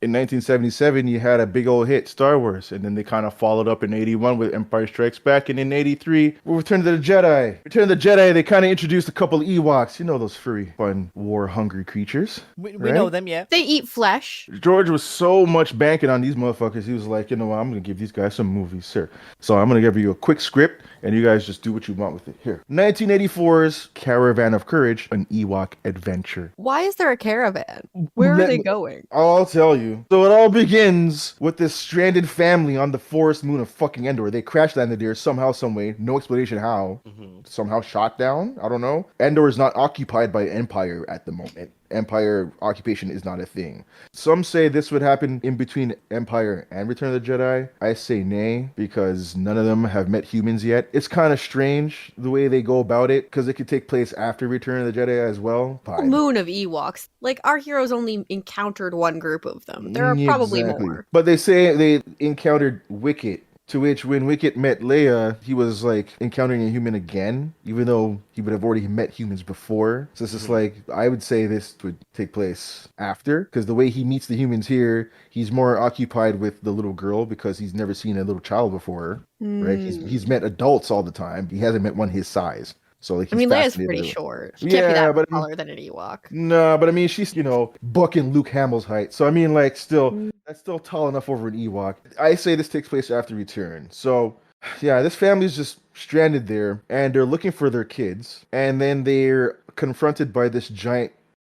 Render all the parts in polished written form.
in 1977, you had a big old hit, Star Wars, and then they kind of followed up in 81 with Empire Strikes Back, and in 83, with Return of the Jedi. Return of the Jedi, they kind of introduced a couple of Ewoks. You know those furry, fun, war-hungry creatures, We know right? them, yeah. They eat flesh. George was so much banking on these motherfuckers. He was like, you know what, I'm gonna give these guys some movies, sir. So I'm gonna give you a quick script, and you guys just do what you want with it. Here, 1984's Caravan of Courage, an Ewok adventure. Why is there a caravan? Where are Let they me- going? I'll tell you. So it all begins with this stranded family on the forest moon of fucking Endor. They crash landed there somehow, some way. No explanation how. Somehow shot down. I don't know. Endor is not occupied by Empire at the moment. Empire occupation is not a thing. Some say this would happen in between Empire and Return of the Jedi. I say nay, because none of them have met humans yet. It's kind of strange the way they go about it, because it could take place after Return of the Jedi as well. A moon of Ewoks. Like, our heroes only encountered one group of them. There are probably more. But they say they encountered Wicket, to which when Wicket met Leia, he was like encountering a human again, even though he would have already met humans before. So it's just like, I would say this would take place after, because the way he meets the humans here, he's more occupied with the little girl because he's never seen a little child before, right? He's met adults all the time. He hasn't met one his size. So like, I mean, Leia's pretty short. She can't be that taller than an Ewok. No, but I mean, she's, bucking Luke Hamill's height. So I mean, like, still, that's still tall enough over an Ewok. I say this takes place after Return. So, yeah, this family's just stranded there, and they're looking for their kids. And then they're confronted by this giant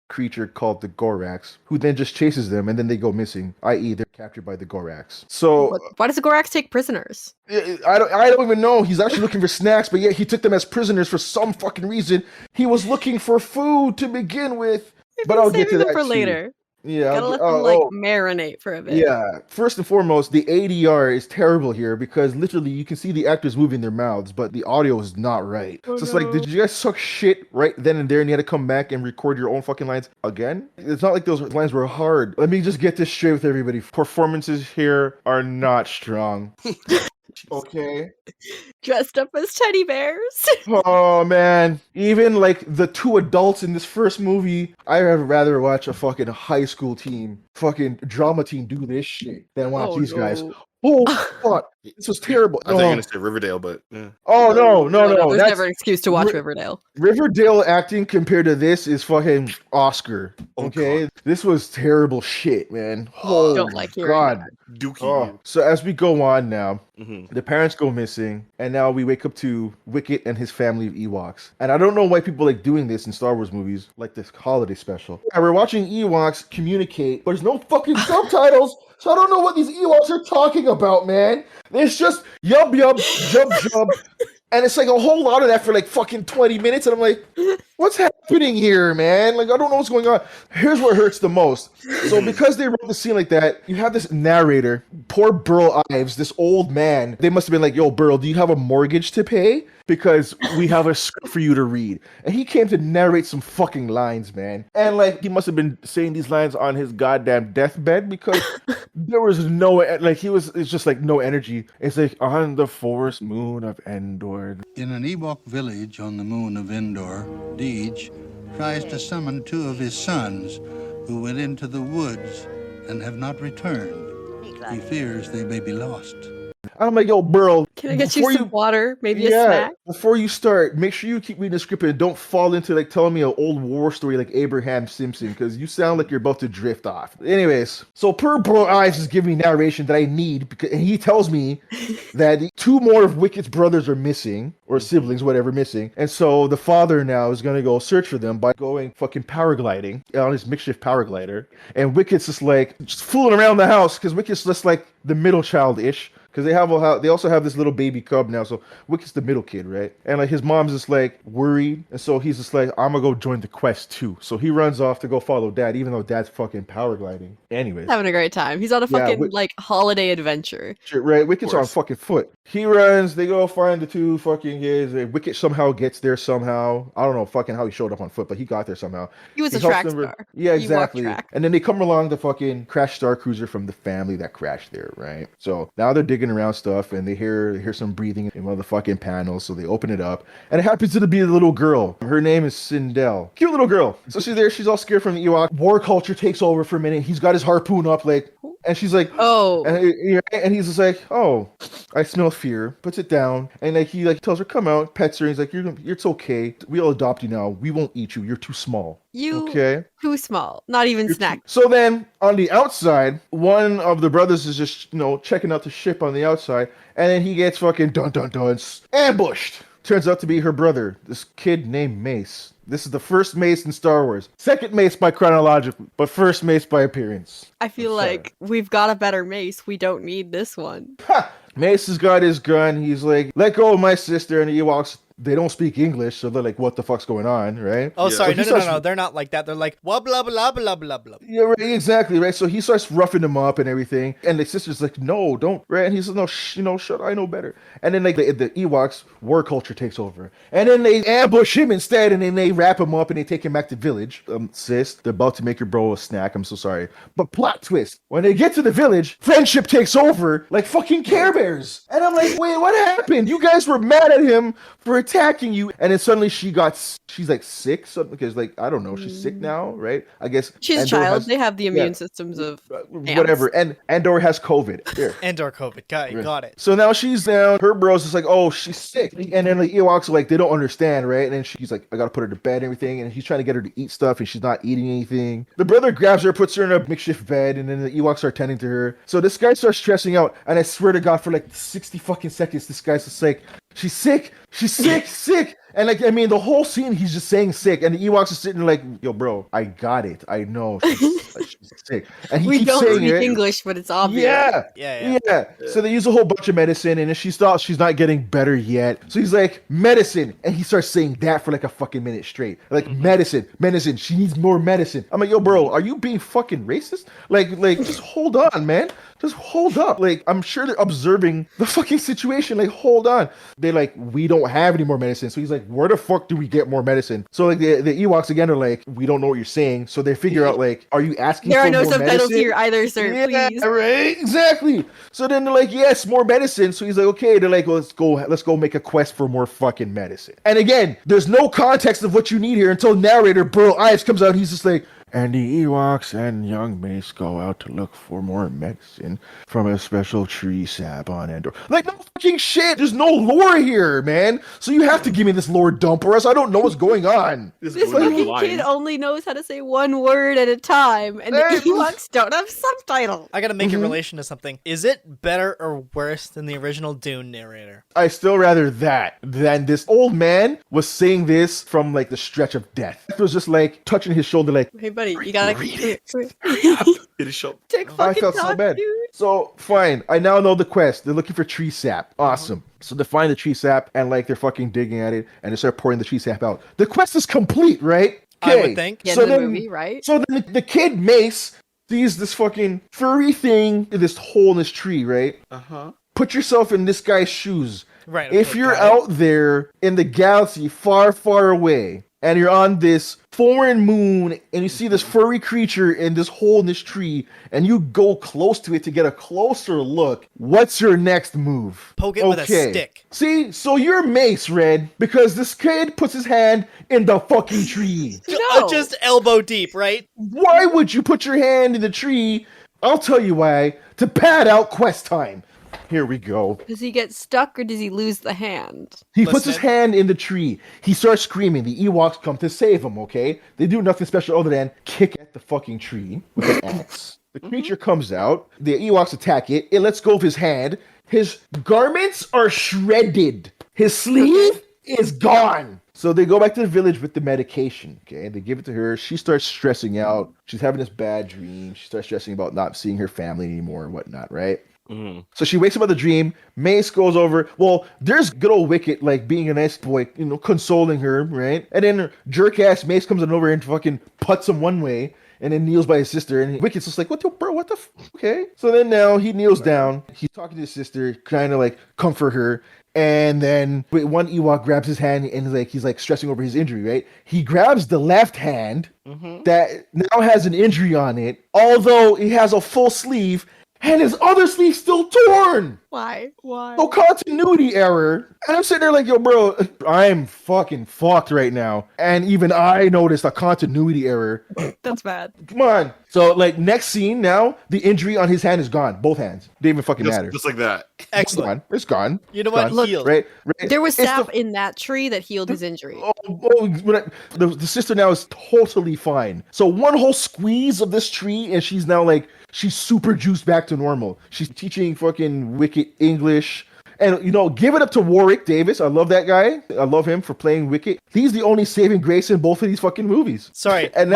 creature called the Gorax, who then just chases them, and then they go missing, i.e. they're captured by the Gorax. So why does the Gorax take prisoners? I don't even know. He's actually looking for snacks, but yet he took them as prisoners for some fucking reason. He was looking for food to begin with. But I'll get to that for too. later. Yeah, gotta let them marinate for a bit. Yeah, first and foremost, the ADR is terrible here because literally you can see the actors moving their mouths, but the audio is not right. So it's like, did you guys suck shit right then and there, and you had to come back and record your own fucking lines again? It's not like those lines were hard. Let me just get this straight with everybody. Performances here are not strong. Okay. Dressed up as teddy bears. Oh man, even like the two adults in this first movie, I'd rather watch a fucking high school team, fucking drama team do this shit than watch these guys. Oh fuck, this was terrible. I thought you were gonna say Riverdale, but yeah. Oh no. There's never an excuse to watch Riverdale. Riverdale acting compared to this is fucking Oscar. Okay, this was terrible shit, man. Oh, don't like hearing God. Dookie. So as we go on now, the parents go missing, and now we wake up to Wicket and his family of Ewoks. And I don't know why people like doing this in Star Wars movies, like this holiday special. And we're watching Ewoks communicate, but there's no fucking subtitles. So I don't know what these Ewoks are talking about, man. It's just yub yub, jub jub. And it's like a whole lot of that for like fucking 20 minutes. And I'm like, what's happening here, man? Like, I don't know what's going on. Here's what hurts the most. So because they wrote the scene like that, you have this narrator, poor Burl Ives, this old man. They must have been like, yo, Burl, do you have a mortgage to pay? Because we have a script for you to read. And he came to narrate some fucking lines, man. And like, he must have been saying these lines on his goddamn deathbed because there was it's just like no energy. It's like, on the forest moon of Endor. In an Ewok village on the moon of Endor, Deej tries to summon two of his sons who went into the woods and have not returned. He fears they may be lost. I'm like, yo, Burl, can I get you some water? Maybe a snack? Before you start, make sure you keep reading the script and don't fall into like telling me an old war story like Abraham Simpson, because you sound like you're about to drift off. Anyways, so per Burl Ives is giving me narration that I need, and he tells me that two more of Wicket's brothers are missing, or siblings, whatever, missing. And so the father now is going to go search for them by going fucking paragliding on his makeshift paraglider. And Wicket's just fooling around the house, because Wicket's just like the middle child-ish. Because they also have this little baby cub now, so Wicket's the middle kid, right? And like his mom's just like worried, and so he's just like, I'm gonna go join the quest too. So he runs off to go follow dad, even though dad's fucking paragliding. Anyways, having a great time. He's on a fucking holiday adventure. Shit, right? Wicket's on fucking foot. He runs. They go find the two fucking kids. Wicket somehow gets there somehow. I don't know fucking how he showed up on foot, but he got there somehow. He was a track star. Yeah, exactly. And then they come along the fucking crash star cruiser from the family that crashed there, right? So now they're digging around stuff, and they hear some breathing in one of the fucking panels. So they open it up, and it happens to be a little girl. Her name is Sindel. Cute little girl. So she's there. She's all scared from the Ewok. War culture takes over for a minute. He's got his his harpoon up, like, and she's like, Oh. and he's just like, oh, I smell fear. Puts it down, and like he like tells her, come out, pets her. And he's like, it's okay. We'll adopt you now. We won't eat you. You're too small. Okay. Too small. Not even snack. So then on the outside, one of the brothers is just checking out the ship on the outside, and then he gets fucking dun ambushed. Turns out to be her brother, this kid named Mace. This is the first Mace in Star Wars. Second Mace by chronological, but first Mace by appearance. I feel like we've got a better Mace. We don't need this one. Ha! Mace has got his gun. He's like, let go of my sister. And the Ewoks, they don't speak English, so they're like, what the fuck's going on, right? Oh, Yeah. sorry. So No. They're not like that. They're like, blah, blah, blah, blah, blah, blah. Yeah, right, exactly, right? So he starts roughing him up and everything. And the sister's like, no, don't, right? And he's like, no, shut, I know better. And then like the Ewoks, war culture takes over. And then they ambush him instead, and then they wrap him up and they take him back to village. Sis, they're about to make your bro a snack. I'm so sorry. But plot twist, when they get to the village, friendship takes over like fucking Care Bears. And I'm like, wait, what happened? You guys were mad at him for attacking you. And then suddenly she's like sick, because like, I don't know, she's sick now, right? I guess She's a Endor child. They have the immune systems of whatever. And Endor has COVID. There. Endor COVID. Got it. So now she's down. Her bro's just like, oh, she's sick. And then the Ewoks are like, they don't understand, right? And then she's like, I gotta put her to bed and everything. And he's trying to get her to eat stuff, and she's not eating anything. The brother grabs her, puts her in a makeshift bed, and then the Ewoks are tending to her. So this guy starts stressing out. And I swear to God, for like 60 fucking seconds, this guy's just like, she's sick. She's sick, sick. And like, I mean, the whole scene, he's just saying sick. And the Ewoks are sitting there like, yo, bro, I got it. I know she's sick. And he We keeps don't saying speak it. English, but it's obvious. Yeah. So they use a whole bunch of medicine, and then she thought she's not getting better yet. So he's like, medicine. And he starts saying that for like a fucking minute straight. Like, medicine. She needs more medicine. I'm like, yo, bro, are you being fucking racist? Like, just hold on, man. Just hold up. Like, I'm sure they're observing the fucking situation. Like, hold on. They're like, we don't have any more medicine. So he's like, where the fuck do we get more medicine? So like the Ewoks again are like, we don't know what you're saying. So they figure out like, are you asking There for are no more subtitles medicine? here either, sir. Yeah, Please. right, exactly. So then they're like, yes, more medicine. So he's like, okay. They're like, let's go make a quest for more fucking medicine. And again, there's no context of what you need here until narrator Burl Ives comes out. He's just like, and the Ewoks and young Mace go out to look for more medicine from a special tree sap on Endor. Like, no fucking shit. There's no lore here, man. So you have to give me this lore dump, or else I don't know what's going on. This This going fucking online. kid only knows how to say one word at a time, and the Ewoks don't have subtitles. I gotta make a relation to something. Is it better or worse than the original Dune narrator? I still rather that than this old man was saying this from like the stretch of death. It was just like touching his shoulder, like, Hey, buddy, you gotta Hit a shot. take I fucking felt so time, bad. dude. So fine, I now know the quest. They're looking for tree sap. Awesome. So they find the tree sap, and like they're fucking digging at it, and they start pouring the tree sap out. The quest is complete, right? I would think. The end So of the then, movie, right? so then the kid Mace sees this fucking furry thing in this hole in this tree, right? Put yourself in this guy's shoes. Right. If okay, you're got it. out there in the galaxy far, far away, and you're on this foreign moon, and you see this furry creature in this hole in this tree, and you go close to it to get a closer look, what's your next move? Poke it with a stick. See, so you're Mace, Red, because this kid puts his hand in the fucking tree. No. Just elbow deep, right? Why would you put your hand in the tree? I'll tell you why. To pad out quest time. Here we go. Does he get stuck or does he lose the hand? He puts his Listen. hand in the tree. He starts screaming. The Ewoks come to save him, okay? They do nothing special other than kick at the fucking tree with an axe. The creature comes out. The Ewoks attack it. It lets go of his hand. His garments are shredded. His sleeve is gone. So they go back to the village with the medication, okay? They give it to her. She starts stressing out. She's having this bad dream. She starts stressing about not seeing her family anymore and whatnot, right? So she wakes up out of the dream. Mace goes over. Well, there's good old Wicket, like being a nice boy, consoling her, right? And then jerk ass Mace comes on over and fucking puts him one way, and then kneels by his sister. And Wicket's just like, what the bro? What the? Okay. So then now he kneels down. He's talking to his sister, trying to like comfort her. And then one Ewok grabs his hand and he's like stressing over his injury, right? He grabs the left hand that now has an injury on it, although it has a full sleeve. And his other sleeve's still torn. Why? Why? No continuity error. And I'm sitting there like, yo, bro, I'm fucking fucked right now. And even I noticed a continuity error. That's bad. Come on. So like next scene now, the injury on his hand is gone. Both hands. Didn't even fucking matter. Just like that. Excellent. It's gone. You know It's what? gone. Look, Healed. Right? There was It's sap the- in that tree that healed his injury. The sister now is totally fine. So one whole squeeze of this tree, and she's now like she's super juiced back to normal. She's teaching fucking Wicket English. And, you know, give it up to Warwick Davis. I love that guy. I love him for playing Wicket. He's the only saving grace in both of these fucking movies. Sorry, And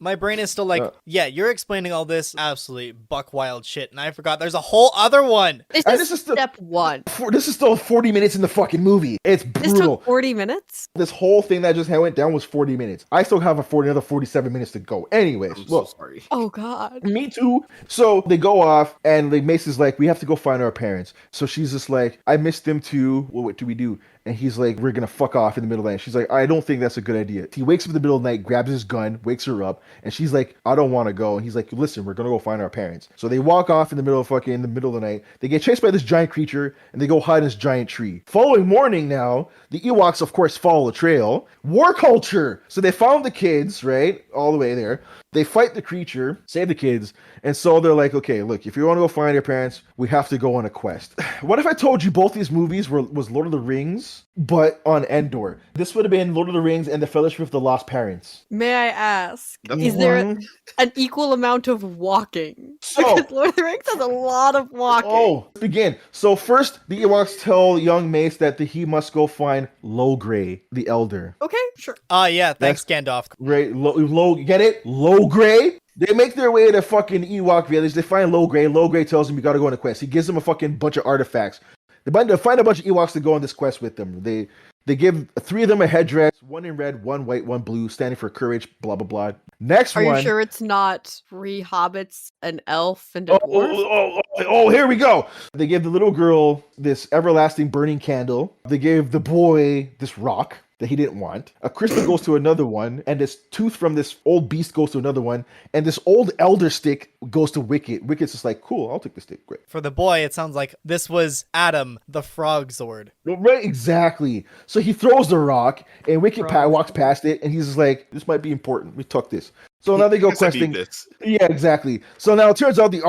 my brain is still like, yeah, you're explaining all this absolutely buck wild shit, and I forgot there's a whole other one. This is step one. This is still 40 minutes in the fucking movie. It's This brutal. took 40 minutes? This whole thing that just went down was 40 minutes. I still have another 47 minutes to go. Anyways, I'm look. so sorry. Oh, God. Me too. So they go off, and like Mace is like, we have to go find our parents. So she's just like, I missed them too. Well, what do we do? And he's like, we're gonna fuck off in the middle of the night. She's like, I don't think that's a good idea. He wakes up in the middle of the night, grabs his gun, wakes her up, and she's like, I don't want to go. And he's like, listen, we're gonna go find our parents. So they walk off in the middle of the night. They get chased by this giant creature, and they go hide in this giant tree. Following morning now, the Ewoks, of course, follow the trail. War culture. So they found the kids, right? All the way there. They fight the creature, save the kids, and so they're like, okay, look, if you want to go find your parents, we have to go on a quest. What if I told you both these movies was Lord of the Rings, but on Endor? This would have been Lord of the Rings and the Fellowship of the Lost Parents. May I ask, That's is there an equal amount of walking? So- Because Lord of the Rings has a lot of walking. Oh, let's begin. So first, the Ewoks tell young Mace that he must go find Logray, the Elder. Okay, sure. Yeah, thanks, Gandalf. Right, get it? Logray? They make their way to fucking Ewok village. They find Logray. Logray tells them you gotta go on a quest. He gives them a fucking bunch of artifacts. They find a bunch of Ewoks to go on this quest with them. They give 3 of them a headdress, 1 in red, 1 white, 1 blue, standing for courage, blah, blah, blah. Next Are one. you sure it's not 3 hobbits, an elf, and a dwarf? Here we go. They gave the little girl this everlasting burning candle. They gave the boy this rock that he didn't want. A crystal goes to another one, and this tooth from this old beast goes to another one, and this old elder stick goes to Wicket. Wicket's just like, cool, I'll take the stick. Great. For the boy, it sounds like this was Adam, the frog Zord. Right, exactly. So he throws the rock, and Wicket walks past it, and he's just like, this might be important. We took this. So now they go Yes, I need questing. this. Yeah, exactly. So now it turns out the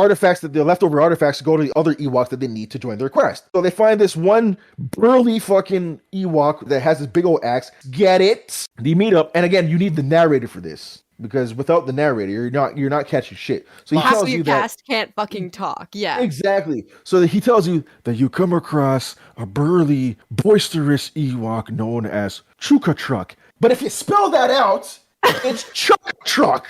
leftover artifacts go to the other Ewoks that they need to join their quest. So they find this one burly fucking Ewok that has this big old axe. Get it? They meet up, and again, you need the narrator for this. Because without the narrator, you're not catching shit. So he Half tells of your you that cast can't fucking talk. Yeah. exactly. So he tells you that you come across a burly, boisterous Ewok known as Chukatruck. But if you spell that out, it's Chuck Truck.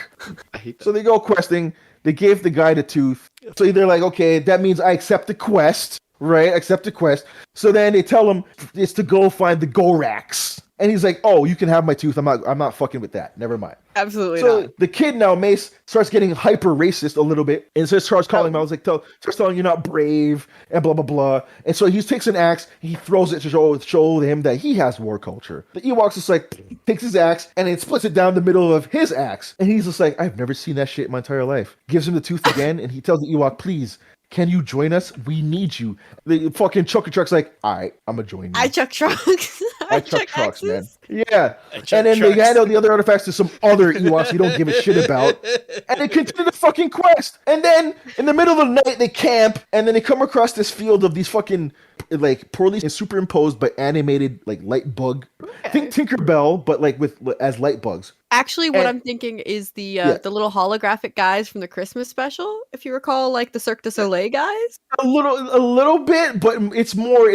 I hate that. So they go questing. They gave the guy the tooth. So they're like, okay, that means I accept the quest, right? Accept the quest. So then they tell him it's to go find the Gorax. And he's like, oh, you can have my tooth. I'm not fucking with that. Never mind. Absolutely So not. the kid now, Mace, starts getting hyper racist a little bit, and so starts calling him. I was like, starts telling you're not brave, and blah blah blah. And so he takes an axe, he throws it to show him that he has war culture. The Ewoks just like takes his axe and then splits it down the middle of his axe, and he's just like, I've never seen that shit in my entire life. Gives him the tooth again, and he tells the Ewok, please. Can you join us? We need you. The fucking Truck's like, all right, I'm gonna join you. I chuck trucks. I chuck trucks, man. axes. Yeah. chuck And then trucks. they hand out the other artifacts to some other Ewoks you don't give a shit about. And they continue the fucking quest. And then in the middle of the night, they camp. And then they come across this field of these fucking, like, poorly superimposed but animated, like, light bug. Think Tinkerbell, but, like, as light bugs. Actually, what And- I'm thinking is the little holographic guys from the Christmas special. If you recall, like the Cirque du Soleil guys. A little bit, but it's more.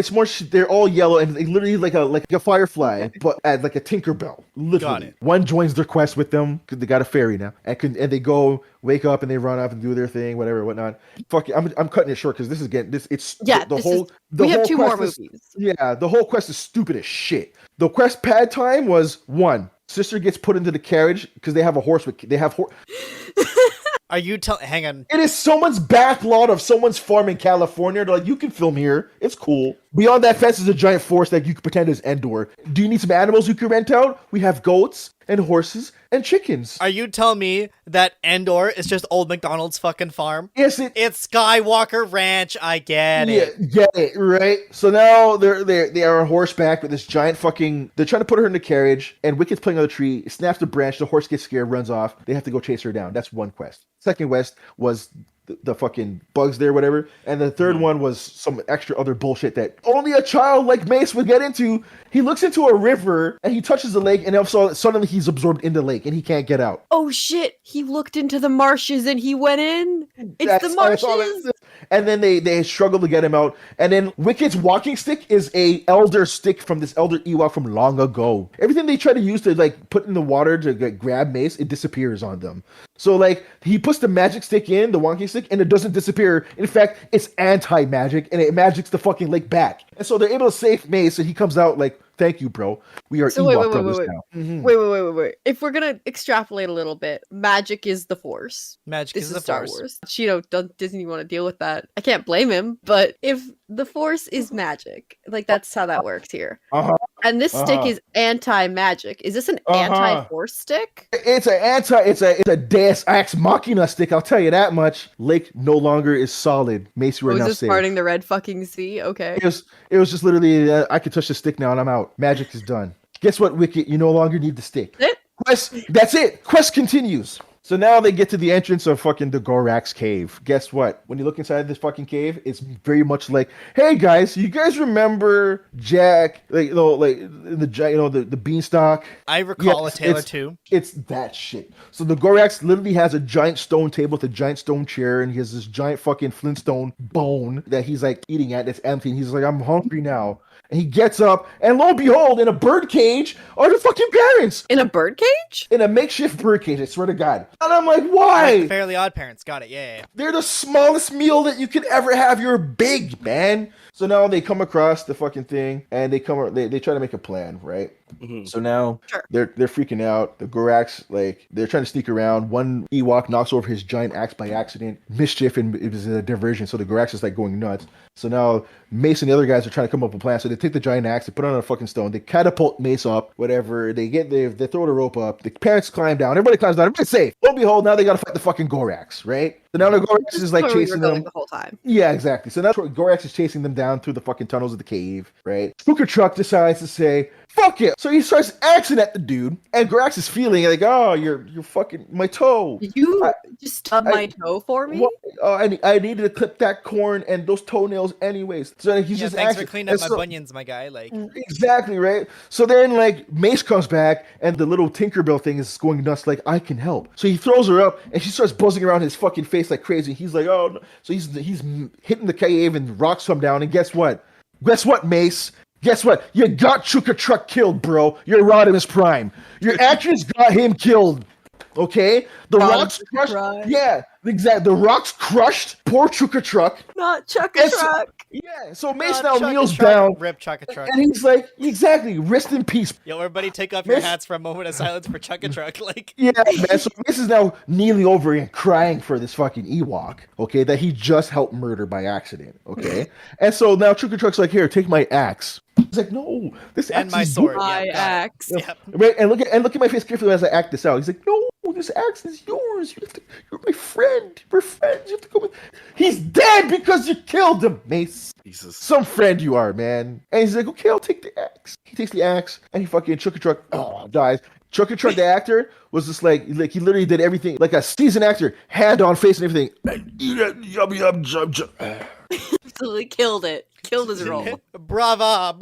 They're all yellow and they literally like a firefly, but as like a Tinkerbell. Literally, Got it. one joins their quest with them because they got a fairy now, and they go wake up and they run up and do their thing, whatever, whatnot. Fuck it, I'm cutting it short because this is getting this. It's Yeah, the this whole. is- The we have whole 2 more quest is- movies. Yeah, the whole quest is stupid as shit. The quest pad time was 1. Sister gets put into the carriage because they have a horse with. They have horse. Are you hang on. It is someone's back lot of someone's farm in California. They're like, you can film here. It's cool. Beyond that fence is a giant forest that you can pretend is Endor. Do you need some animals you can rent out? We have goats, and horses and chickens. Are you telling me that Endor is just old McDonald's fucking farm? Yes, It's Skywalker Ranch. I get it. Yeah, get it, right? So now they are on horseback with this giant fucking. They're trying to put her in the carriage, and Wicked's playing on the tree. It snaps the branch. The horse gets scared, runs off. They have to go chase her down. That's one quest. Second quest was the fucking bugs there, whatever. And the third one was some extra other bullshit that only a child like Mace would get into. He looks into a river and he touches the lake, and also suddenly he's absorbed in the lake and he can't get out. Oh shit! He looked into the marshes and he went in. It's the marshes. And then they struggle to get him out. And then Wicked's walking stick is a elder stick from this elder Ewok from long ago. Everything they try to use to like put in the water to grab Mace, it disappears on them. So like he puts the magic stick in, the wonky stick, and it doesn't disappear. In fact, it's anti-magic and it magics the fucking lake back. And so they're able to save Mace, and he comes out like, "Thank you, bro. We are Ewok brothers now." Mm-hmm. Wait. If we're gonna extrapolate a little bit, magic is the Force. Magic This is is the Star Force. Wars. Shino doesn't even want to deal with that. I can't blame him, but if the Force is magic, like that's how that works here. And this stick is anti-magic. Is this an anti-Force stick? It's a Deus Ex Machina stick. I'll tell you that much. Lake no longer is solid. Mace, you are Was now this safe. parting the red fucking sea? Okay. It was just literally, I can touch the stick now and I'm out. Magic is done. Guess what, Wicket? You no longer need the stick. That's it. Quest continues. So now they get to the entrance of fucking the Gorax cave. Guess what? When you look inside this fucking cave, it's very much like, hey guys, you guys remember Jack, the beanstalk? I recall Yes, a tale or two. It's that shit. So the Gorax literally has a giant stone table with a giant stone chair, and he has this giant fucking Flintstone bone that he's like eating at. That's empty, and he's like, I'm hungry now. And he gets up, and lo and behold, in a bird cage are the fucking parents. In a bird cage? In a makeshift bird cage, I swear to God. And I'm like, why? Fairly Odd Parents. Got it. Yeah. They're the smallest meal that you could ever have. You're big, man. So now they come across the fucking thing, and they try to make a plan, right? Mm-hmm. So now they're freaking out. The Gorax, they're trying to sneak around. One Ewok knocks over his giant axe by accident. Mischief, and it was a diversion. So the Gorax is going nuts. So now Mace and the other guys are trying to come up with a plan. So they take the giant axe, they put it on a fucking stone, they catapult Mace up, whatever. They throw the rope up. The parents climb down. Everybody climbs down. Everybody's safe. Lo and behold, now they got to fight the fucking Gorax, right? So now the Gorax is chasing them the whole time. Yeah, exactly. So now Gorax is chasing them down through the fucking tunnels of the cave, right? Spooker Truck decides to say, fuck it. So he starts axing at the dude, and Gorax is feeling like, oh, you're fucking my toe. Did you just stub my toe for me? I needed to clip that corn and those toenails anyways. So he's just thanks axing. for cleaning up my bunions, my guy. Exactly, right? So then Mace comes back, and the little Tinkerbell thing is going nuts, like, I can help. So he throws her up, and she starts buzzing around his fucking face like crazy. He's like, oh no. So he's hitting the cave, and rocks come down, and guess what? Mace? Guess what? You got Chooka Truck killed, bro. You're Rodimus Prime. Your actions got him killed. Okay? The rocks crushed. Yeah, exactly. The rocks crushed poor Chooka Truck. Not Chooka Truck. Yeah, so Mace now kneels down. Rip Chooka Truck. And he's like, exactly, rest in peace. Yo, everybody take off your hats for a moment of silence for Chooka Truck. Yeah, man. So Mace is now kneeling over and crying for this fucking Ewok, okay, that he just helped murder by accident, okay? And so now Chooka Truck's like, here, take my axe. He's like, no, this axe and my is sword. My axe. Yep. Right, and look at my face carefully as I act this out. He's like, no, this axe is yours. You're my friend. We're friends. You have to go with. He's dead because you killed him, Mace. Jesus. Some friend you are, man. And he's like, okay, I'll take the axe. He takes the axe, and he fucking Chooka Truck dies. Chooka Truck, the actor, was just like he literally did everything like a seasoned actor, hand on face and everything. Absolutely killed it. Killed his role. Brava,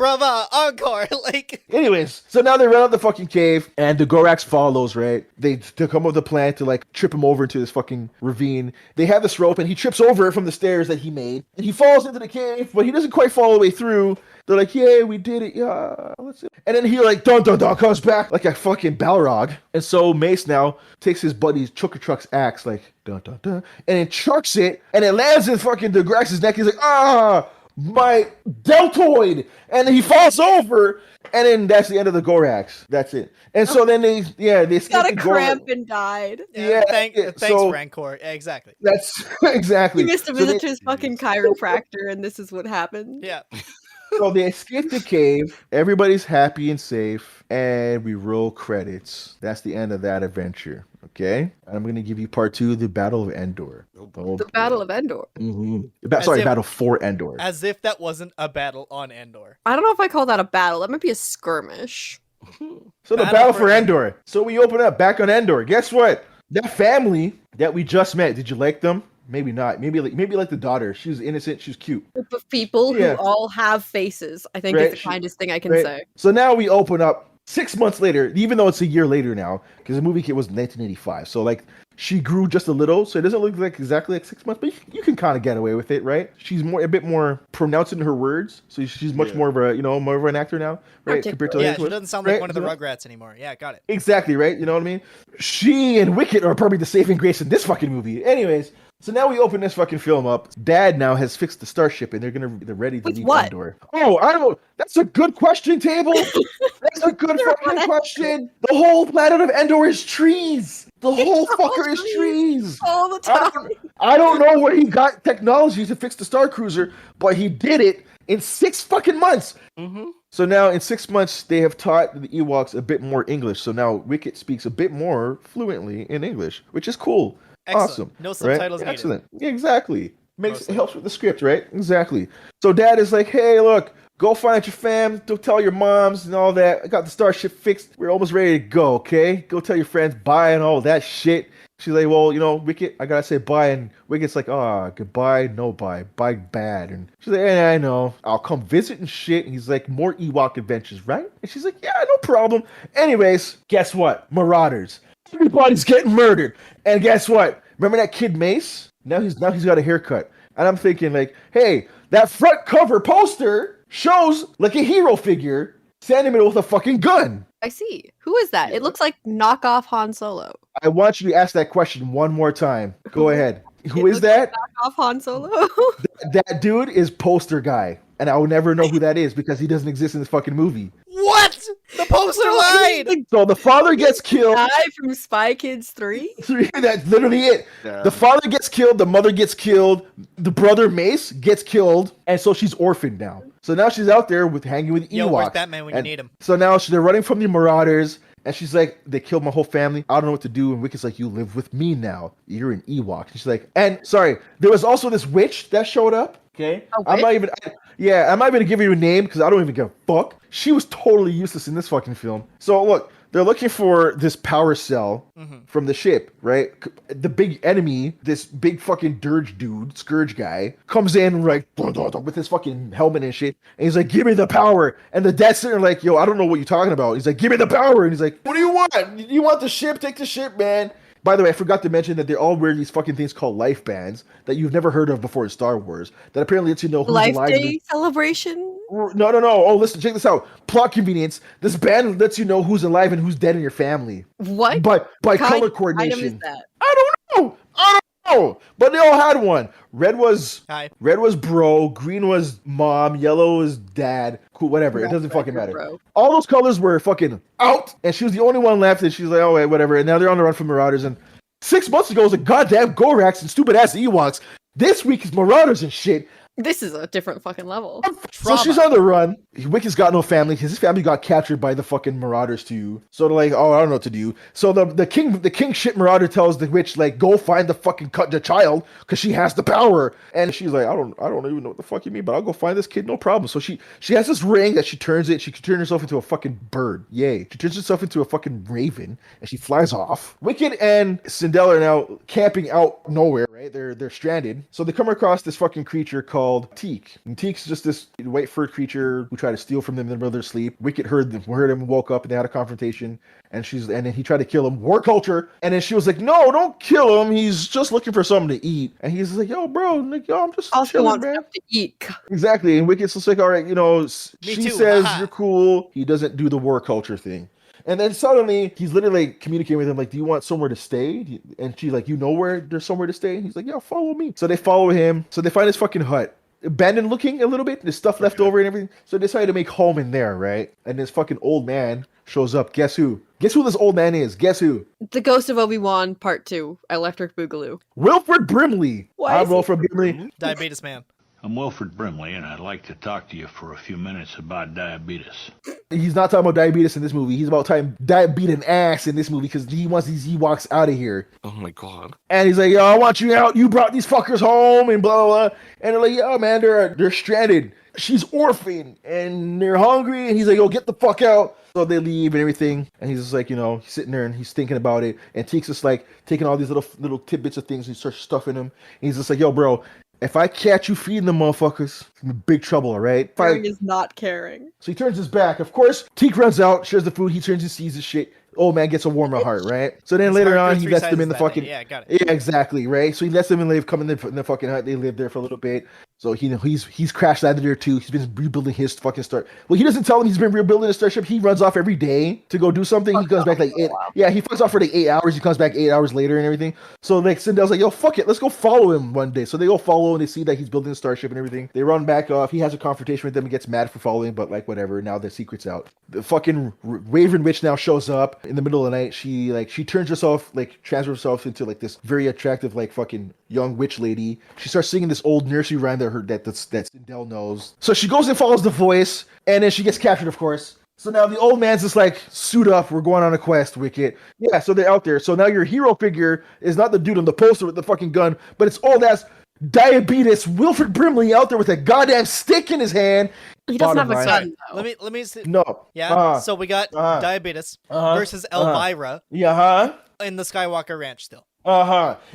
encore. Anyways, so now they run out the fucking cave, and the Gorax follows, right? They come up with a plan to trip him over into this fucking ravine. They have this rope, and he trips over it from the stairs that he made, and he falls into the cave, but he doesn't quite fall all the way through. They're like, yeah, we did it. Yeah, let's see. And then he dun dun dun comes back like a fucking Balrog. And so Mace now takes his buddy's Chooka Truck's axe, dun dun dun, and then chucks it, and it lands in fucking the Gorax's neck. He's like, my deltoid, and he falls over, and then that's the end of the Gorax. That's it. And so then they got a cramp and died. Yeah, thanks, Rancor. Yeah, exactly. That's exactly. He missed a visit to his fucking chiropractor, and this is what happened. Yeah. So they escape the cave. Everybody's happy and safe, and we roll credits. That's the end of that adventure. Okay, I'm gonna give you part 2, the Battle of Endor. The Battle of Endor. Battle for Endor. As if that wasn't a battle on Endor. I don't know if I call that a battle. That might be a skirmish. So the Battle for Endor. So we open up back on Endor. Guess what? That family that we just met. Did you like them? Maybe not. Maybe like the daughter. She was innocent. She was cute. Group of people who all have faces. I think it's the kindest thing I can say. So now we open up 6 months later, even though it's a year later now, because the movie was 1985. So like she grew just a little, so it doesn't look like exactly like 6 months, but you can kind of get away with it, right? She's a bit more pronounced in her words, so she's much more of a more of an actor now, right? Compared to she doesn't sound like one of the Rugrats anymore. Yeah, got it. Exactly, right? You know what I mean? She and Wicket are probably the saving grace in this fucking movie. Anyways. So now we open this fucking film up. Dad now has fixed the starship, and they're ready to leave Endor. Oh, I don't. That's a good question, Table. That's a good fucking question. The whole planet of Endor is trees. The whole fucker is trees all the time. I don't know where he got technology to fix the Star Cruiser, but he did it in 6 fucking months. So now in 6 months, they have taught the Ewoks a bit more English. So now Wicket speaks a bit more fluently in English, which is cool. Excellent. Awesome. No subtitles needed. Excellent. Yeah, exactly. It helps with the script, right? Exactly. So Dad is like, hey, look, go find your fam, go tell your moms and all that. I got the starship fixed. We're almost ready to go, okay? Go tell your friends bye and all that shit. She's like, well, Wicket, I gotta say bye. And Wicket's like, goodbye, no bye. Bye bad. And she's like, yeah, I know. I'll come visit and shit. And he's like, more Ewok adventures, right? And she's like, yeah, no problem. Anyways, guess what? Marauders. Everybody's getting murdered. And guess what? Remember that kid Mace? Now he's got a haircut. And I'm thinking like, hey, that front cover poster shows like a hero figure standing there with a fucking gun. I see. Who is that? It looks like knockoff Han Solo. I want you to ask that question one more time. Go ahead. Who is that? Knockoff Han Solo? That dude is poster guy. And I will never know who that is because he doesn't exist in this fucking movie. What? The poster lied! So the father gets killed. Guy from Spy Kids 3? That's literally it. Yeah. The father gets killed, the mother gets killed, the brother Mace gets killed, and so she's orphaned now. So now she's out there hanging with Ewoks. Yo, where's that man when you need him? So now they're running from the Marauders, and she's like, they killed my whole family. I don't know what to do. And Wicket's like, you live with me now. You're an Ewok. And she's like, and sorry, there was also this witch that showed up. Okay, I'm not even gonna give you a name because I don't even give a fuck. She was totally useless in this fucking film. So look, they're looking for this power cell from the ship, right? The big enemy, this big fucking Scourge guy, comes in like with his fucking helmet and shit, and he's like, "Give me the power." And the dad's sitting there like, "Yo, I don't know what you're talking about." He's like, "Give me the power," and he's like, "What do you want? You want the ship? Take the ship, man." By the way, I forgot to mention that they all wear these fucking things called life bands that you've never heard of before in Star Wars. That apparently lets you know who's Life alive. Day celebration? No. Oh, listen, check this out. Plot convenience. This band lets you know who's alive and who's dead in your family. What? By color coordination. Item is that? I don't know. But they all had one. Red was bro, green was mom, yellow was dad. Cool, whatever. It doesn't fucking matter. Bro. All those colors were fucking out, and she was the only one left, and she's like, oh wait, whatever. And now they're on the run from Marauders. And 6 months ago it was a goddamn Gorax and stupid ass Ewoks. This week is Marauders and shit. This is a different fucking level. So she's on the run. Wicket's got no family. His family got captured by the fucking Marauders too. So they're like, oh, I don't know what to do. So the king shit Marauder tells the witch, like, go find the fucking the child because she has the power. And she's like, I don't even know what the fuck you mean, but I'll go find this kid, no problem. So she has this ring that she turns it. She can turn herself into a fucking bird. Yay! She turns herself into a fucking raven and she flies off. Wicket and Sindel are now camping out nowhere. Right? They're stranded. So they come across this fucking creature called Teak. And Teak's just this white fur creature who tried to steal from them in the middle of their sleep. Wicket heard him, woke up, and they had a confrontation. And then he tried to kill him. War culture. And then she was like, "No, don't kill him. He's just looking for something to eat." And he's like, "Yo, bro, I'm just chilling, man." To eat. Exactly. And Wicket's just like, "All right, she too. says you're cool." He doesn't do the war culture thing. And then suddenly, he's literally communicating with him, like, do you want somewhere to stay? And she's like, you know where there's somewhere to stay? And he's like, yeah, follow me. So they follow him. So they find his fucking hut. Abandoned looking a little bit. There's stuff left over and everything. So they decided to make home in there, right? And this fucking old man shows up. Guess who? Guess who this old man is? Guess who? The Ghost of Obi-Wan Part 2, Electric Boogaloo. Wilford Brimley. Why is Wilford Brimley. Diabetes man. I'm Wilfred Brimley, and I'd like to talk to you for a few minutes about diabetes. He's not talking about diabetes in this movie. He's about talking diabetes ass in this movie because he wants these Ewoks out of here. Oh my god. And he's like, yo, I want you out. You brought these fuckers home and blah, blah, blah. And they're like, yo, man, they're stranded. She's orphaned and they're hungry. And he's like, yo, get the fuck out. So they leave and everything. And he's just like, he's sitting there and he's thinking about it. And Teek's just like taking all these little tidbits of things and he starts stuffing them. And he's just like, yo, bro, if I catch you feeding them motherfuckers, I'm in big trouble, all right? Caring is not caring. So he turns his back. Of course, Teek runs out, shares the food. He turns and sees his shit. Old man gets a warmer heart, right? So then later on, he lets them in the fucking... Yeah, got it. Yeah, exactly, right? So he lets them come in the fucking hut. They live there for a little bit. So he's crashed landed there too. He's been rebuilding his fucking start. Well, he doesn't tell them he's been rebuilding his starship. He runs off every day to go do something. He comes back like 8. Yeah, he fucks off for like 8 hours. He comes back 8 hours later and everything. So like Sindel's like, yo, fuck it, let's go follow him one day. So they go follow and they see that he's building a starship and everything. They run back off. He has a confrontation with them and gets mad for following, but like whatever. Now the secret's out. The fucking Raven Witch now shows up in the middle of the night. She turns herself, like transfers herself into like this very attractive like fucking young witch lady. She starts singing this old nursery rhyme that Sindel knows. So she goes and follows the voice, and then she gets captured, of course. So now the old man's just like, suit up, we're going on a quest, Wicket. Yeah, so they're out there. So now your hero figure is not the dude on the poster with the fucking gun, but it's old ass diabetes Wilfred Brimley out there with a goddamn stick in his hand. He doesn't have a gun, though. Let me see. No. Yeah, so we got diabetes versus Elvira in the Skywalker Ranch still.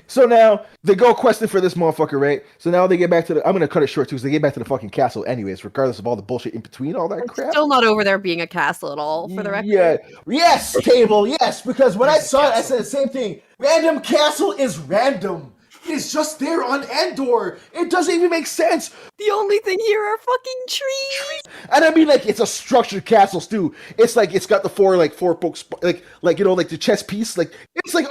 So now they go questing for this motherfucker, right? So now they get back to I'm gonna cut it short too, because they get back to the fucking castle anyways, regardless of all the bullshit in between, all that crap. Still not over there being a castle at all, for the record. Yeah. Yes, Table, yes, because when I saw it, I said the same thing. Random castle is random. It's just there on Endor. It doesn't even make sense. The only thing here are fucking trees. And I mean, like, it's a structured castle too. It's like it's got the four books, like the chess piece. Like it's like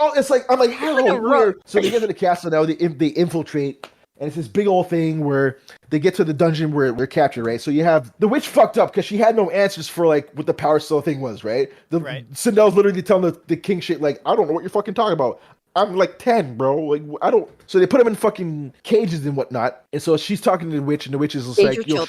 I'm like hello, where? So they get to the castle now. They infiltrate, and it's this big old thing where they get to the dungeon where they're captured, right? So you have the witch fucked up because she had no answers for like what the power cell thing was, right? Sindel's literally telling the king shit like, I don't know what you're fucking talking about. I'm like 10, bro. Like I don't. So they put him in fucking cages and whatnot. And so she's talking to the witch, and the witch is just like, yo,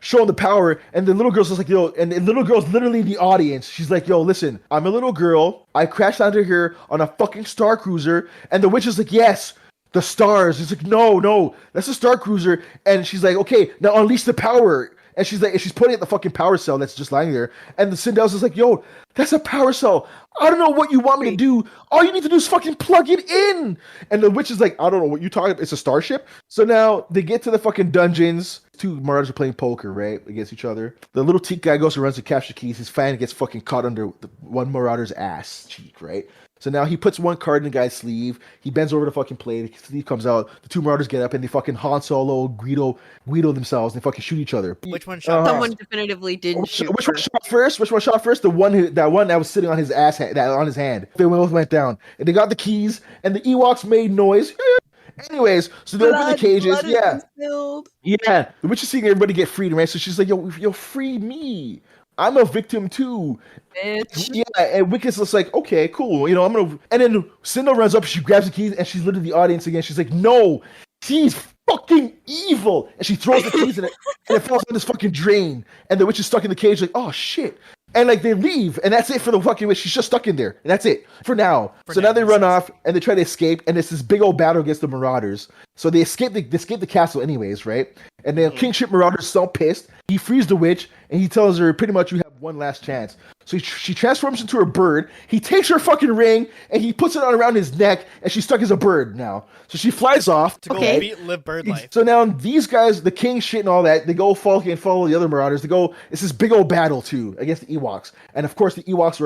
showing the power. And the little girl's just like, yo, and the little girl's literally in the audience. She's like, yo, listen, I'm a little girl. I crashed under here on a fucking Star Cruiser. And the witch is like, yes, the stars. It's like, no, that's a Star Cruiser. And she's like, okay, now unleash the power. And she's like, she's putting at the fucking power cell that's just lying there. And the Sindel's is like, yo, that's a power cell. I don't know what you want me to do. All you need to do is fucking plug it in. And the witch is like, I don't know what you're talking about. It's a starship. So now they get to the fucking dungeons. Two Marauders are playing poker, right? Against each other. The little Teak guy goes and runs to capture keys. His fan gets fucking caught under one Marauder's ass cheek, right? So now he puts one card in the guy's sleeve. He bends over to fucking play. The sleeve comes out. The two Marauders get up and they fucking Han Solo, Guido themselves. And they fucking shoot each other. Which one shot? Someone definitively didn't shoot. Which one shot first? Which one shot first? The one that was sitting on his ass, on his hand. They both went down. And they got the keys. And the Ewoks made noise. Anyways, so they open the cages. Yeah. Yeah. The witch is seeing everybody get freed, right? So she's like, yo, free me. I'm a victim too. Bitch. Yeah, and Wicked's just like, okay, cool. I'm gonna. And then Sindel runs up, she grabs the keys, and she's literally the audience again. She's like, no, she's fucking evil. And she throws the keys in it, and it falls in this fucking drain. And the witch is stuck in the cage, like, oh shit. And like they leave, and that's it for the fucking witch. She's just stuck in there, and that's it for now. So now they run off, and they try to escape, and it's this big old battle against the Marauders. So they escape the castle anyways, right? And then Kingship Marauder's so pissed, he frees the witch, and he tells her pretty much you have one last chance. So she transforms into a bird. He takes her fucking ring, and he puts it on around his neck, and she's stuck as a bird now. So she flies off. To go live bird life. So now these guys, the king shit and all that, they go follow the other Marauders. It's this big old battle too against the Ewoks. And of course the Ewoks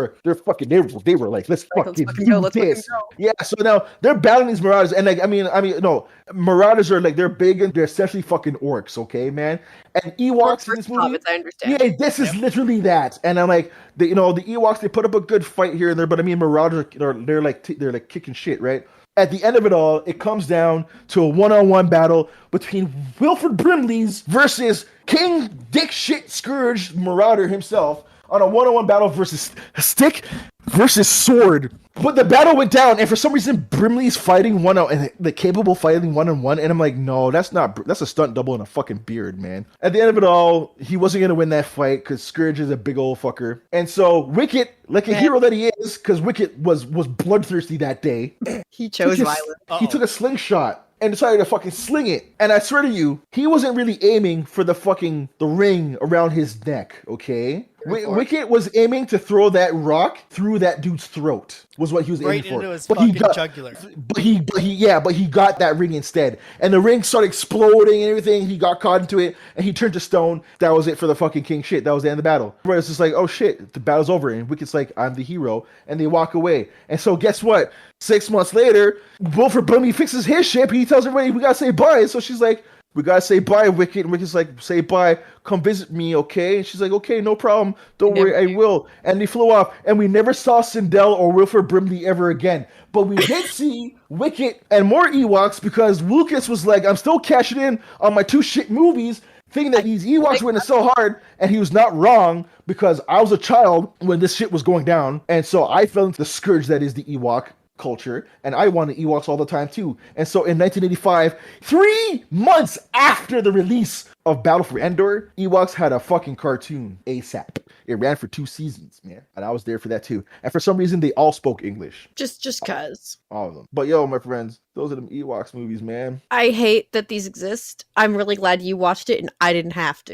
they were like, let's fucking do this. Yeah, so now they're battling these Marauders, and like I mean, no, Marauders are like, they're big and they're essentially fucking orcs, okay, man? And Ewoks in this movie, I understand. Yeah, this is literally that. And I'm like, the Ewoks, they put up a good fight here and there, but I mean, Marauders they're like kicking shit, right? At the end of it all, it comes down to a one-on-one battle between Wilfred Brimley's versus King Dick Shit Scourge Marauder himself on a one-on-one battle versus Stick versus sword. But the battle went down, and for some reason, Brimley's fighting one out, and the capable fighting one-on-one. And I'm like, no, that's a stunt double and a fucking beard, man. At the end of it all, he wasn't gonna win that fight because Scourge is a big old fucker. And so Wicket, like a hero that he is, because Wicket was bloodthirsty that day. He chose violence. He took a slingshot and decided to fucking sling it. And I swear to you, he wasn't really aiming for the ring around his neck, okay? Wicket was aiming to throw that rock through that dude's throat, was what he was aiming for. Right into his fucking jugular. But he got that ring instead. And the ring started exploding and everything. He got caught into it and he turned to stone. That was it for the fucking king shit. That was the end of the battle. Where it's just like, oh shit, the battle's over. And Wicket's like, I'm the hero. And they walk away. And so guess what? 6 months later, Wilford Brimley fixes his ship. He tells everybody, we gotta say bye. And so she's like, we gotta say bye, Wicket. And Wicket's like, say bye. Come visit me, okay? And she's like, okay, no problem. Don't worry, I will. And they flew off. And we never saw Sindel or Wilford Brimley ever again. But we did see Wicket and more Ewoks because Lucas was like, I'm still cashing in on my 2 shit movies, thinking that these Ewoks were in so hard. And he was not wrong because I was a child when this shit was going down. And so I fell into the scourge that is the Ewok culture, and I wanted Ewoks all the time too. And so in 1985, 3 months after the release of Battle for Endor, Ewoks had a fucking cartoon ASAP. It ran for 2 seasons, man, and I was there for that too. And for some reason, they all spoke English. Just cause. All of them. But yo, my friends, those are them Ewoks movies, man. I hate that these exist. I'm really glad you watched it and I didn't have to.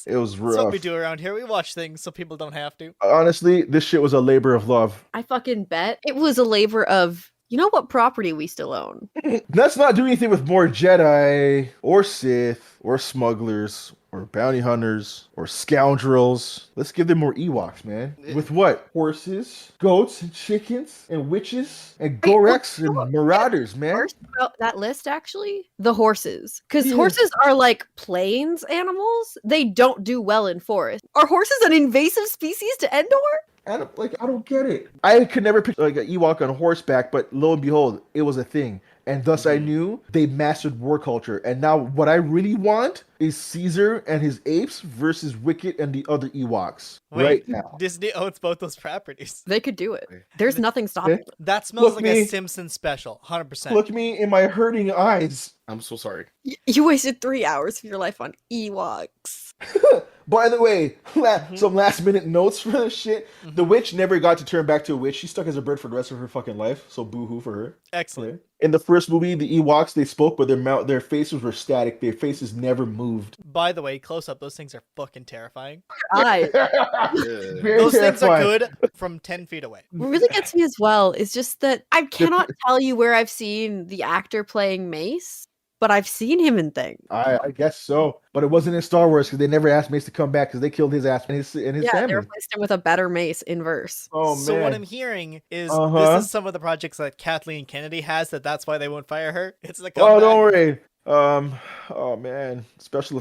It was rough. That's what we do around here. We watch things so people don't have to. Honestly, this shit was a labor of love. I fucking bet it was a labor of, you know what property we still own? Let's not do anything with more Jedi or Sith or smugglers or bounty hunters or scoundrels. Let's give them more Ewoks, man. With what? Horses, goats, and chickens, and witches, and Goreks, and marauders, man. First about that list, actually, the horses. Because horses are like plains animals. They don't do well in forests. Are horses an invasive species to Endor? I don't get it. I could never picture like an Ewok on horseback, but lo and behold, it was a thing. And thus I knew they mastered war culture. And now what I really want is Caesar and his apes versus Wicket and the other Ewoks. Wait, right now. Disney owns both those properties. They could do it. There's nothing stopping them. That smells like a Simpsons special, 100%. Look me in my hurting eyes. I'm so sorry. You wasted 3 hours of your life on Ewoks. By the way, some last minute notes for this shit. The witch never got to turn back to a witch. She stuck as a bird for the rest of her fucking life. So boo-hoo for her. Excellent. Okay. In the first movie, the Ewoks, they spoke, but their faces were static. Their faces never moved. By the way, close up, those things are fucking terrifying. Very Those things are terrifying. good from 10 feet away. What really gets me as well is just that I cannot tell you where I've seen the actor playing Mace, but I've seen him in things. I guess so, but it wasn't in Star Wars because they never asked Mace to come back because they killed his ass and his family. They replaced him with a better Mace in verse. Oh man! So what I'm hearing is this is some of the projects that Kathleen Kennedy has. That's why they won't fire her. It's the comeback. Oh, don't worry. Oh man,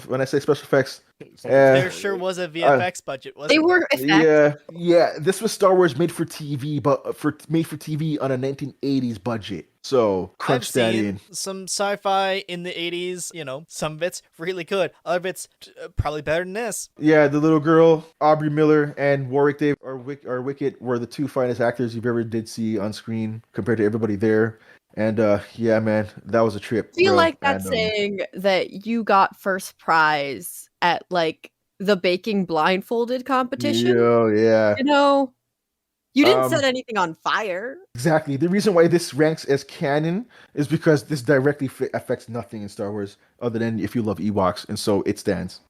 when I say special effects, there sure was a VFX budget, wasn't they were there? Yeah. This was Star Wars made for TV, but made for TV on a 1980s budget. So crunch that in. Some sci-fi in the 80s. You know, some bits really good, other bits probably better than this. Yeah, the little girl Aubrey Miller and Warwick Dave or Wicket were the 2 finest actors you've ever did see on screen compared to everybody there. And yeah, man, that was a trip. I feel like that's saying that you got first prize at like the baking blindfolded competition. Yeah. You know, you didn't set anything on fire. Exactly. The reason why this ranks as canon is because this directly affects nothing in Star Wars other than if you love Ewoks, and so it stands.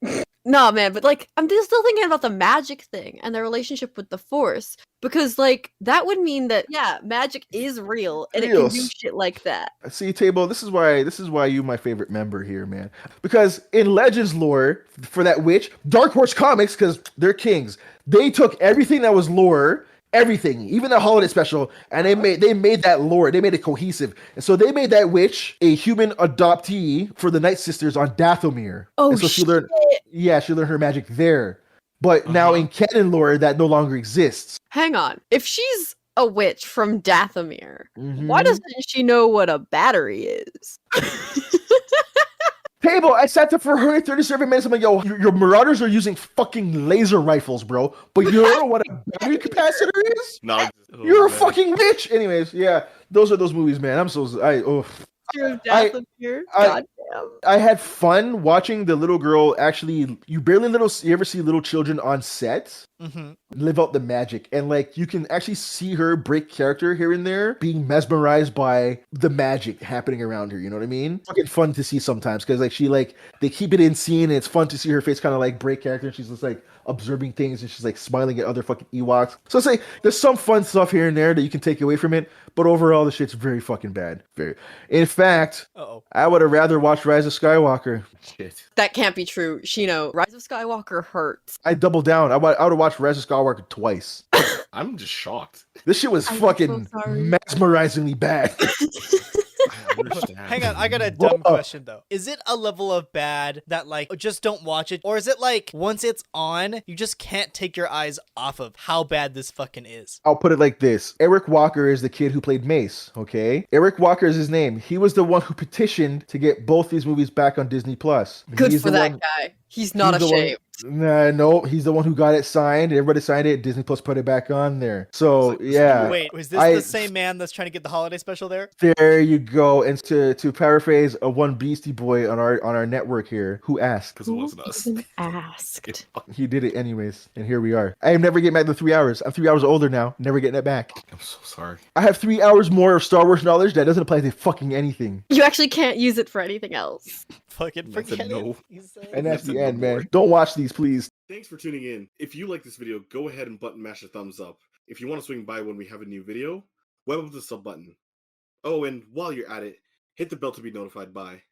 No, man, but like I'm still thinking about the magic thing and the relationship with the Force, because like that would mean that magic is real and it can do shit like that. See, Table, this is why you're my favorite member here, man. Because in Legends lore for that witch, Dark Horse Comics, because they're kings, they took everything that was lore. Everything, even the holiday special, and they made that lore, they made it cohesive, and so they made that witch a human adoptee for the Night Sisters on Dathomir. Oh, and so she learned her magic there. But now in canon lore, that no longer exists. Hang on, if she's a witch from Dathomir, why doesn't she know what a battery is? Table, I sat there for 137 minutes. I'm like, yo, your marauders are using fucking laser rifles, bro. But you don't know what a battery capacitor is? No, You're a fucking bitch. Anyways, yeah, those are those movies, man. I'm so Death appeared. Goddamn. I had fun watching the little girl actually. You ever see little children on set live out the magic, and like you can actually see her break character here and there, being mesmerized by the magic happening around her. You know what I mean? Fucking fun to see sometimes because like they keep it in scene, and it's fun to see her face kind of like break character. And she's just like observing things, and she's like smiling at other fucking Ewoks. So it's like there's some fun stuff here and there that you can take away from it, but overall the shit's very fucking bad. In fact, I would have rather watched Rise of Skywalker. Shit. That can't be true. Shino, Rise of Skywalker hurts. I doubled down. I would have watched Rise of Skywalker twice. I'm just shocked. This shit was fucking mesmerizingly bad. I understand. Hang on, I got a dumb question though. Is it a level of bad that like just don't watch it, or is it like once it's on, you just can't take your eyes off of how bad this fucking is? I'll put it like this. Eric Walker is the kid who played Mace, okay? Eric Walker is his name. He was the one who petitioned to get both these movies back on Disney Plus. Good for that guy. He's not ashamed. No, he's the one who got it signed. Everybody signed it. Disney Plus put it back on there. So yeah. Wait, was this the same man that's trying to get the holiday special there? There you go. And to paraphrase a one Beastie Boy on our network here, who asked? Because it wasn't us. Asked. He did it anyways, and here we are. I am never getting back the 3 hours. I'm 3 hours older now. Never getting it back. I'm so sorry. I have 3 hours more of Star Wars knowledge that doesn't apply to fucking anything. You actually can't use it for anything else. Fucking forget no. it. And that's the end, man. Don't watch these, please. Thanks for tuning in. If you like this video, go ahead and button mash a thumbs up. If you want to swing by when we have a new video, web up the sub button. Oh, and while you're at it, hit the bell to be notified by.